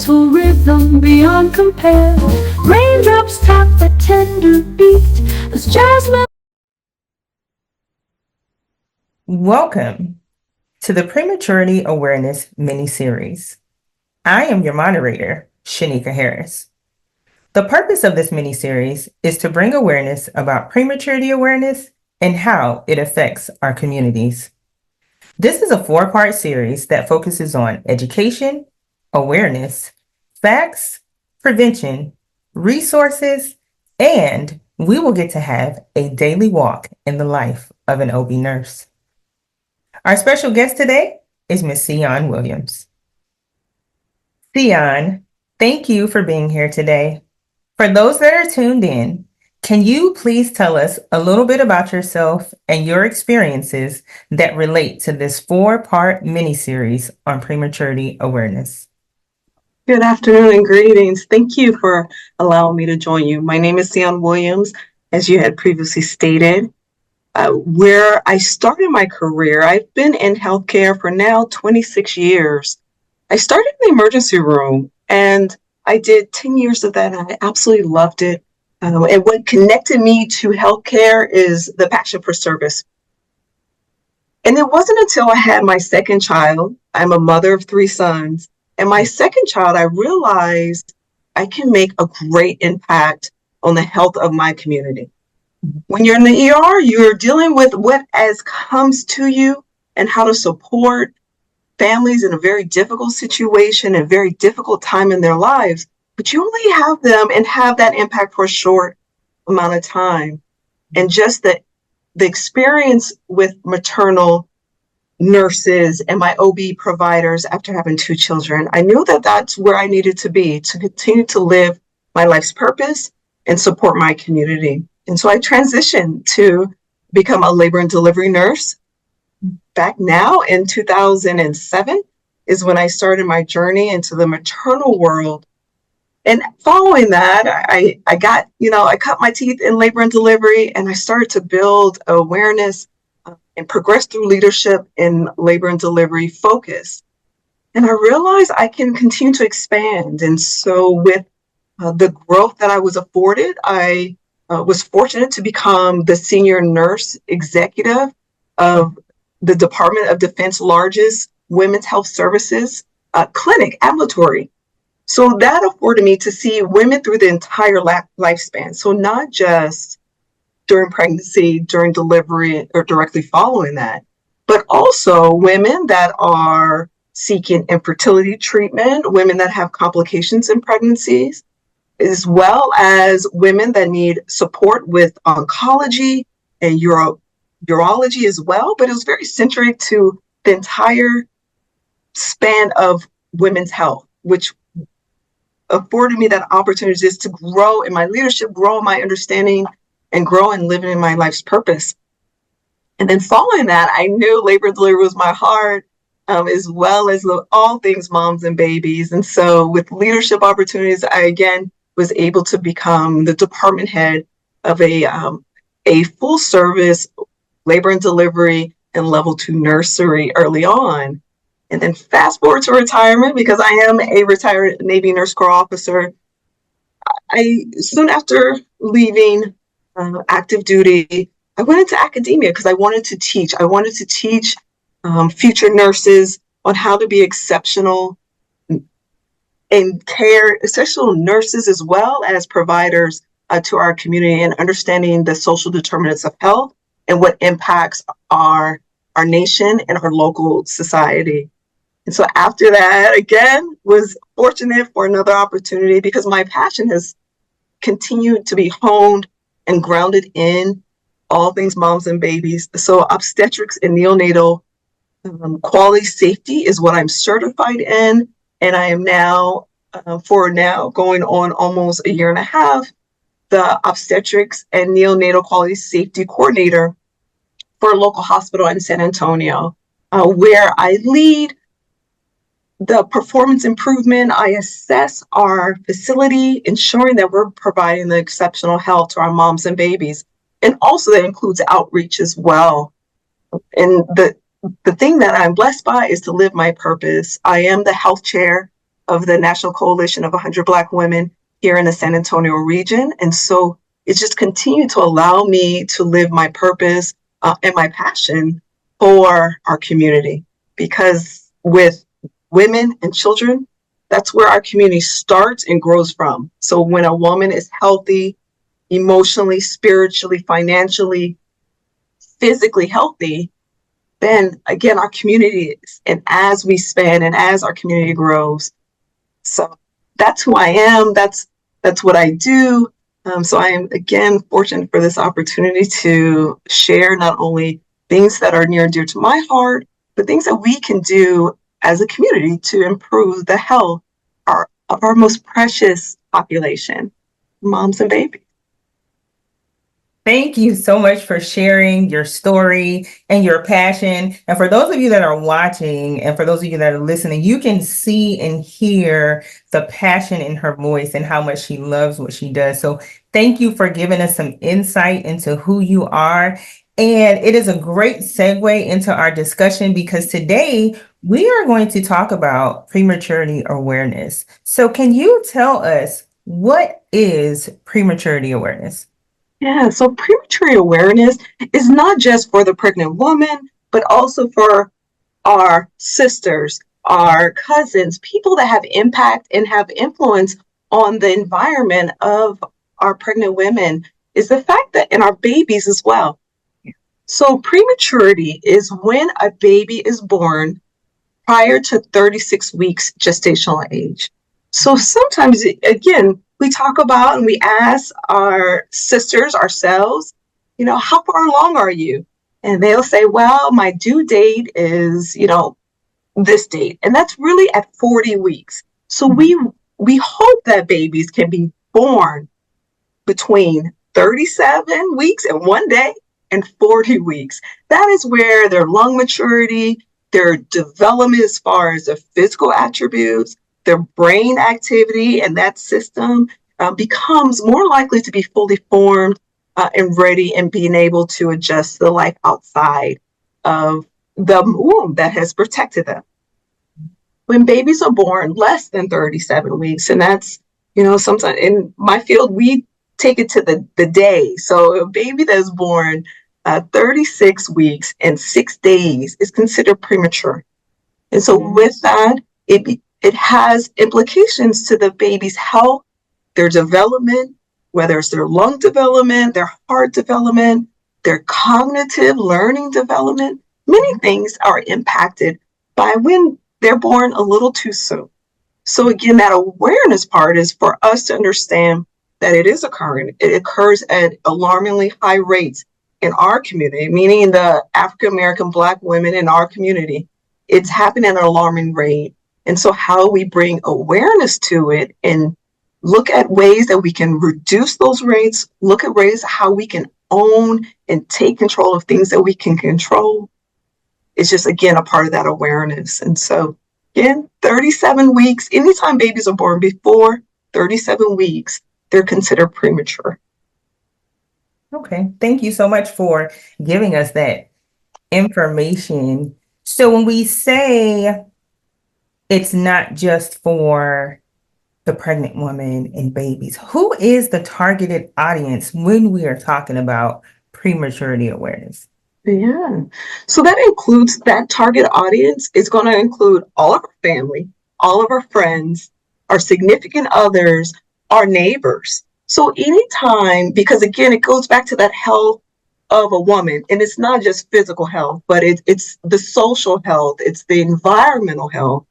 gentle rhythm beyond compare. Raindrops tap the tender beat as jasmine. Welcome to the Prematurity Awareness mini-series. I am your moderator, Shanika Harris. The purpose of this mini-series is to bring awareness about prematurity awareness and how it affects our communities. This is a 4-part series that focuses on education, awareness, facts, prevention, resources, and we will get to have a daily walk in the life of an OB nurse. Our special guest today is Ms. Sion Williams. Sion, thank you for being here today. For those that are tuned in, can you please tell us a little bit about yourself and your experiences that relate to this 4-part mini-series on prematurity awareness? Good afternoon and greetings. Thank you for allowing me to join you. My name is Sion Williams, as you had previously stated. Where I started my career, I've been in healthcare for now 26 years. I started in the emergency room and I did 10 years of that. And I absolutely loved it. And what connected me to healthcare is the passion for service. And it wasn't until I had my second child, I'm a mother of 3 sons, and my second child, I realized I can make a great impact on the health of my community. When you're in the ER, you're dealing with what as comes to you and how to support families in a very difficult situation, a very difficult time in their lives. But you only have them and have that impact for a short amount of time. And just the experience with maternal nurses and my OB providers after having 2 children, I knew that that's where I needed to be to continue to live my life's purpose and support my community. And so I transitioned to become a labor and delivery nurse. Back now in 2007 is when I started my journey into the maternal world. And following that, I cut my teeth in labor and delivery, and I started to build awareness and progress through leadership in labor and delivery focus. And I realized I can continue to expand. And so with the growth that I was afforded, I was fortunate to become the senior nurse executive of the Department of Defense largest women's health services clinic, ambulatory. So that afforded me to see women through the entire lifespan. So not just during pregnancy, during delivery, or directly following that, but also women that are seeking infertility treatment, women that have complications in pregnancies, as well as women that need support with oncology and urology as well. But it was very centric to the entire span of women's health, which afforded me that opportunity just to grow in my leadership, grow in my understanding, and grow and live in my life's purpose. And then following that, I knew labor and delivery was my heart, as well as all things moms and babies. And so with leadership opportunities, I again was able to become the department head of a full service labor and delivery and level 2 nursery early on. And then fast forward to retirement, because I am a retired Navy Nurse Corps officer. I soon after leaving active duty, I went into academia because I wanted to teach. I wanted to teach future nurses on how to be exceptional and care, exceptional nurses as well as providers to our community, and understanding the social determinants of health and what impacts our nation and our local society. And so after that, again, was fortunate for another opportunity because my passion has continued to be honed and grounded in all things moms and babies. So obstetrics and neonatal quality safety is what I'm certified in. And I am now, going on almost a year and a half, the obstetrics and neonatal quality safety coordinator for a local hospital in San Antonio, where I lead the performance improvement. I assess our facility, ensuring that we're providing the exceptional health to our moms and babies. And also that includes outreach as well. And the thing that I'm blessed by is to live my purpose. I am the health chair of the National Coalition of 100 Black Women here in the San Antonio region. And so it's just continued to allow me to live my purpose and my passion for our community. Because with women and children, that's where our community starts and grows from. So when a woman is healthy, emotionally, spiritually, financially, physically healthy, then again, our community is, and as we spend and as our community grows. So that's who I am. That's what I do. So I am again fortunate for this opportunity to share not only things that are near and dear to my heart, but things that we can do as a community to improve the health of our most precious population, moms and babies. Thank you so much for sharing your story and your passion. And for those of you that are watching and for those of you that are listening, you can see and hear the passion in her voice and how much she loves what she does. So thank you for giving us some insight into who you are. And it is a great segue into our discussion because today we are going to talk about prematurity awareness. So can you tell us, what is prematurity awareness? Yeah, so prematurity awareness is not just for the pregnant woman, but also for our sisters, our cousins, people that have impact and have influence on the environment of our pregnant women, is the fact that, and our babies as well. So prematurity is when a baby is born prior to 36 weeks gestational age. So sometimes, again, we talk about and we ask our sisters, ourselves, how far along are you? And they'll say, well, my due date is, this date. And that's really at 40 weeks. So we hope that babies can be born between 37 weeks and 1 day and 40 weeks. That is where their lung maturity, their development as far as the physical attributes, their brain activity, and that system becomes more likely to be fully formed and ready and being able to adjust to the life outside of the womb that has protected them. When babies are born less than 37 weeks, and that's, sometimes in my field, we take it to the day. So a baby that's born 36 weeks and 6 days is considered premature. And so with that, it has implications to the baby's health, their development, whether it's their lung development, their heart development, their cognitive learning development. Many things are impacted by when they're born a little too soon. So again, that awareness part is for us to understand that it is occurring. It occurs at alarmingly high rates in our community, meaning the African American Black women in our community. It's happening at an alarming rate. And so how we bring awareness to it and look at ways that we can reduce those rates, look at ways how we can own and take control of things that we can control, is just, again, a part of that awareness. And so, again, 37 weeks, anytime babies are born before 37 weeks, they're considered premature. Okay, thank you so much for giving us that information. So when we say it's not just for the pregnant woman and babies, who is the targeted audience when we are talking about prematurity awareness? Yeah, so that includes, that target audience is going to include all of our family, all of our friends, our significant others, our neighbors. So anytime, because again, it goes back to that health of a woman, and it's not just physical health, but it's the social health, it's the environmental health,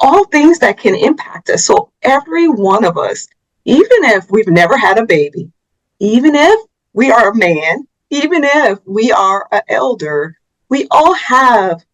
all things that can impact us. So every one of us, even if we've never had a baby, even if we are a man, even if we are an elder, we all have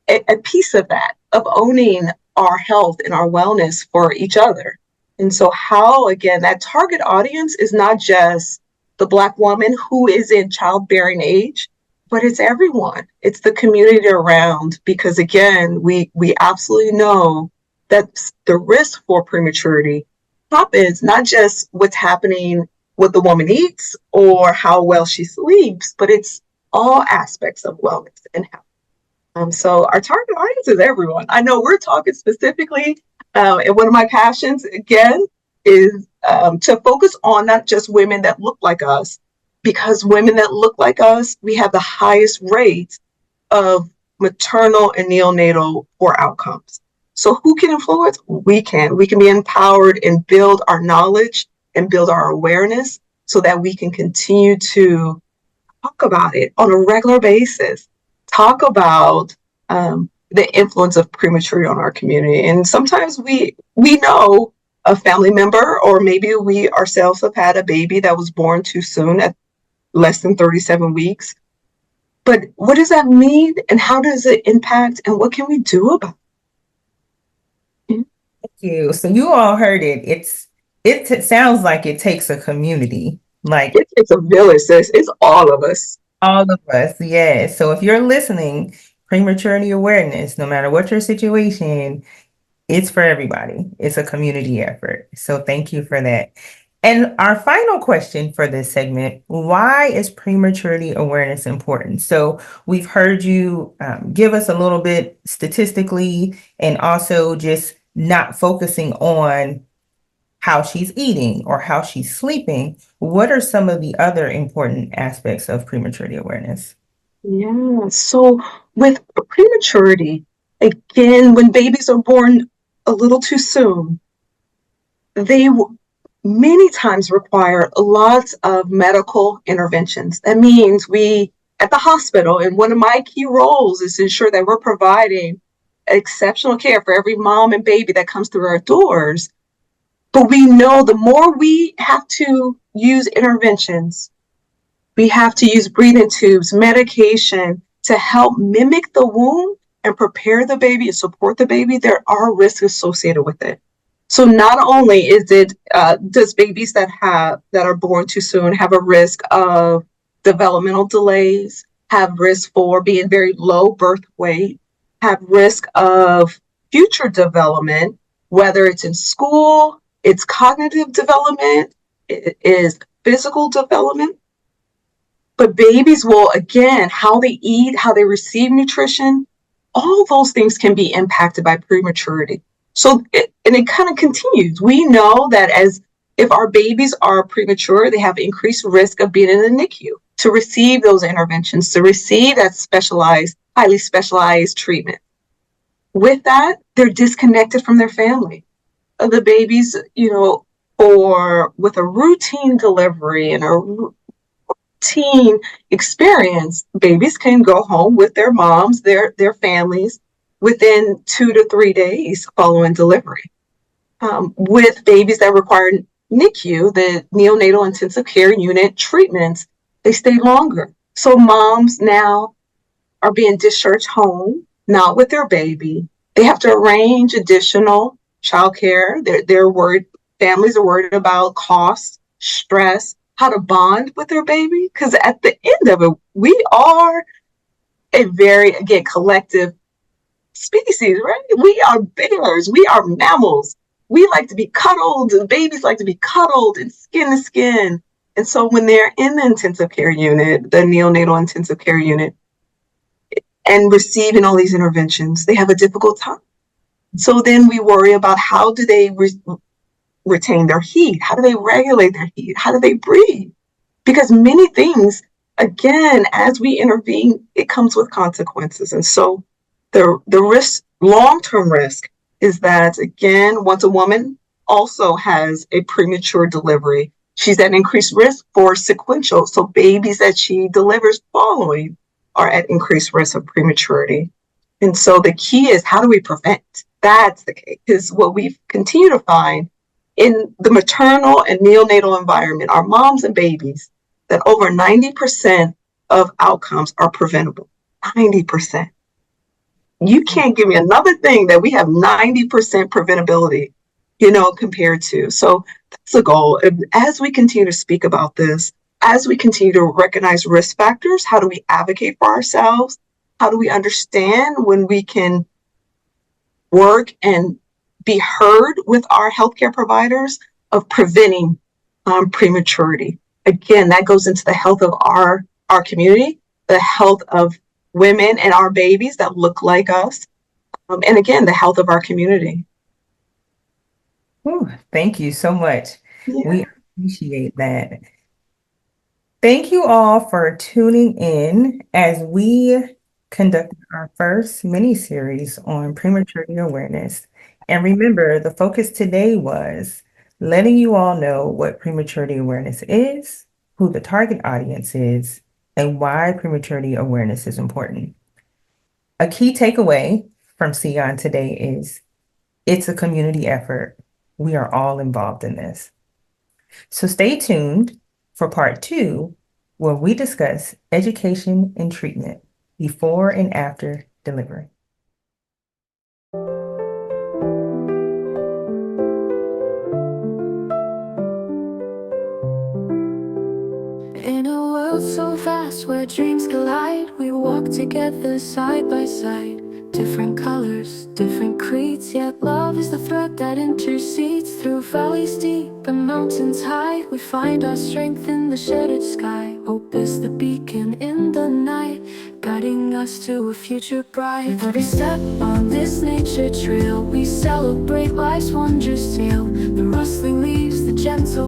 a piece of that, of owning our health and our wellness for each other. And so how, again, that target audience is not just the Black woman who is in childbearing age, but it's everyone. It's the community around, because again, we absolutely know that the risk for prematurity happens not just what's happening, what the woman eats or how well she sleeps, but it's all aspects of wellness and health. So our target audience is everyone. I know we're talking specifically And one of my passions, again, is to focus on not just women that look like us, because women that look like us, we have the highest rate of maternal and neonatal poor outcomes. So who can influence? We can. We can be empowered and build our knowledge and build our awareness so that we can continue to talk about it on a regular basis. Talk about the influence of prematurity on our community. And sometimes we know a family member, or maybe we ourselves have had a baby that was born too soon at less than 37 weeks. But what does that mean, and how does it impact, and what can we do about it? Thank you. So you all heard it. It sounds like it takes a community, like It's a village, sis. It's all of us. all of us. Yeah. So if you're listening, prematurity awareness, no matter what your situation, it's for everybody. It's a community effort. So thank you for that. And our final question for this segment, why is prematurity awareness important? So we've heard you give us a little bit statistically, and also just not focusing on how she's eating or how she's sleeping. What are some of the other important aspects of prematurity awareness? Yeah. So with prematurity, again, when babies are born a little too soon, they many times require lots of medical interventions. That means we, at the hospital, and one of my key roles is to ensure that we're providing exceptional care for every mom and baby that comes through our doors. But we know the more we have to use interventions, we have to use breathing tubes, medication to help mimic the womb and prepare the baby and support the baby, there are risks associated with it. So not only is it does babies that are born too soon have a risk of developmental delays, have risk for being very low birth weight, have risk of future development, whether it's in school, it's cognitive development, it is physical development. But babies will, again, how they eat, how they receive nutrition, all those things can be impacted by prematurity. So, it kind of continues. We know that if our babies are premature, they have increased risk of being in the NICU to receive those interventions, to receive that specialized, highly specialized treatment. With that, they're disconnected from their family. The babies, with a routine delivery and a routine experience, babies can go home with their moms, their families, within 2 to 3 days following delivery. With babies that require NICU, the neonatal intensive care unit treatments, they stay longer. So moms now are being discharged home, not with their baby. They have to arrange additional childcare. They're worried, families are worried about costs, stress, how to bond with their baby. Because at the end of it, we are a very, again, collective species, right? We are bears, we are mammals. We like to be cuddled, and babies like to be cuddled and skin to skin. And so when they're in the intensive care unit, the neonatal intensive care unit, and receiving all these interventions, they have a difficult time. So then we worry about how do they retain their heat? How do they regulate their heat? How do they breathe? Because many things, again, as we intervene, it comes with consequences. And so the risk, long-term risk, is that, again, once a woman also has a premature delivery, she's at increased risk for sequential. So babies that she delivers following are at increased risk of prematurity. And so the key is, how do we prevent? That's the key, because what we continue to find in the maternal and neonatal environment, our moms and babies, that over 90% of outcomes are preventable. 90%. You can't give me another thing that we have 90% preventability, compared to. So that's the goal. As we continue to speak about this, as we continue to recognize risk factors, how do we advocate for ourselves? How do we understand when we can work and be heard with our healthcare providers of preventing prematurity? Again, that goes into the health of our community, the health of women and our babies that look like us, and again, the health of our community. Whew, thank you so much. Yeah. We appreciate that. Thank you all for tuning in as we conducted our first mini series on prematurity awareness. And remember, the focus today was letting you all know what prematurity awareness is, who the target audience is, and why prematurity awareness is important. A key takeaway from Sion today is it's a community effort. We are all involved in this. So stay tuned for part 2, where we discuss education and treatment before and after delivery. In a world so vast where dreams collide, we walk together side by side. Different colors, different creeds, yet love is the thread that intercedes. Through valleys deep and mountains high, we find our strength in the shattered sky. Hope is the beacon in the night, guiding us to a future bright. Every step on this nature trail, we celebrate life's wondrous tale. The rustling leaves, the gentle